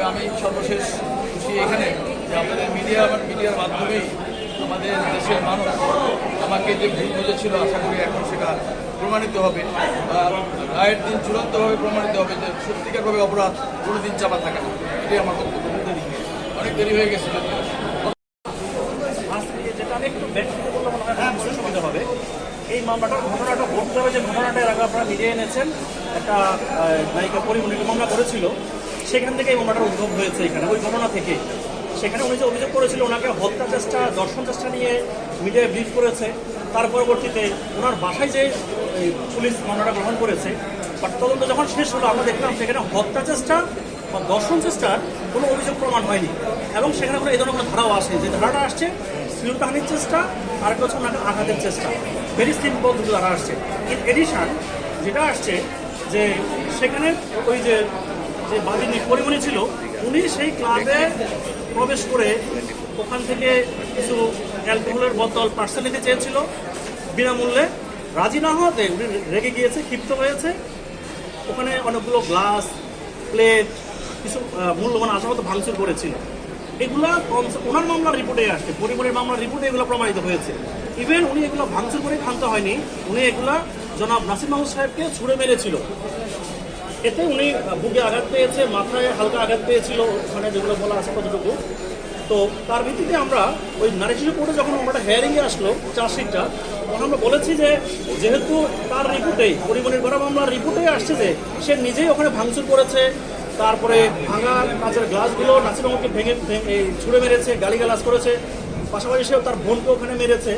আমি সর্বশেষ খুশি এখানে যে আপনাদের মিডিয়ার মাধ্যমেই আমাদের দেশের মানুষ আমাকে যে ভুল বুঝেছিল, আশা করি এখন সেটা প্রমাণিত হবে। রায়ের দিন চূড়ান্তভাবে প্রমাণিত হবে যে সত্যিকারভাবে অপরাধ কোনোদিন চাপা থাকে না। এটাই আমার বক্তব্য। অনেক দেরি হয়ে গেছে। যেটা আমি একটু ব্যাখ্যা করলে মনে হয় সুবিধা হবে। এই মামলাটার ঘটনাটা ঘটতে হবে যে ঘটনাটা এর আগে আপনারা মিডিয়ে এনেছেন, একটা নায়িকা পরিমণিকে মামলা করেছিল, সেখান থেকে এই মামলাটার উদ্ভব হয়েছে এখানে, ওই ঘটনা থেকে। সেখানে উনি যে অভিযোগ করেছিল ওনাকে হত্যা চেষ্টা, দর্শন চেষ্টা নিয়ে মিডিয়ায় ব্রিফ করেছে। তার পরবর্তীতে ওনার বাসায় যে পুলিশ মামলাটা গ্রহণ করেছে, বাট তদন্ত যখন শেষ হলো আমরা দেখলাম সেখানে হত্যা চেষ্টা বা দর্শন চেষ্টার কোনো অভিযোগ প্রমাণ হয়নি, এবং সেখানে কোনো এই ধরনের কোনো ধারাও আসে। যে ধারাটা আসছে শ্লীলতাহানির চেষ্টা, আরেকটা হচ্ছে ওনাকে আঘাতের চেষ্টা, ভেরি সিম্পল দুটো ধারা আসছে। ইন এডিশন যেটা আসছে যে সেখানে ওই যে বাদিনী পরিমণি ছিল, উনি সেই ক্লাবে প্রবেশ করে ওখান থেকে কিছু অ্যালকোহলের বোতল পার্সেল নিতে চেয়েছিল, বিনামূল্যে রাজি না হওয়াতে উনি রেগে গিয়েছে, ক্ষিপ্ত হয়েছে। ওখানে অনেকগুলো গ্লাস, প্লেট, কিছু মূল্যবান আসামত ভাঙচুর করেছিল। এগুলা ওনার মামলার রিপোর্টে আসছে, পরিমণির মামলার রিপোর্টে এগুলো প্রমাণিত হয়েছে। ইভেন উনি এগুলো ভাঙচুর করে ক্ষান্ত হয়নি, উনি এগুলা জনাব নাসির মাহমুদ সাহেবকে ছুড়ে মেরেছিল। এতে উনি বুকে আঘাত পেয়েছে, মাথায় হালকা আঘাত পেয়েছিল, ওখানে যেগুলো বলা আছে কতটুকু। তো তার ভিত্তিতে আমরা ওই নারী শিশু কোর্টে যখন আমরা হেয়ারিংয়ে আসলো চার্জশিটটা, তখন আমরা বলেছি যে যেহেতু তার রিপোর্টেই, পরিমণির করা মামলার রিপোর্টেই আসছে যে সে নিজেই ওখানে ভাঙচুর করেছে, তারপরে ভাঙা কাঁচের গ্লাসগুলো নাসির মাহমুদকে ভেঙে ছুঁড়ে মেরেছে, গালিগালাজ করেছে, পাশাপাশি সেও তার বোনকে ওখানে মেরেছে।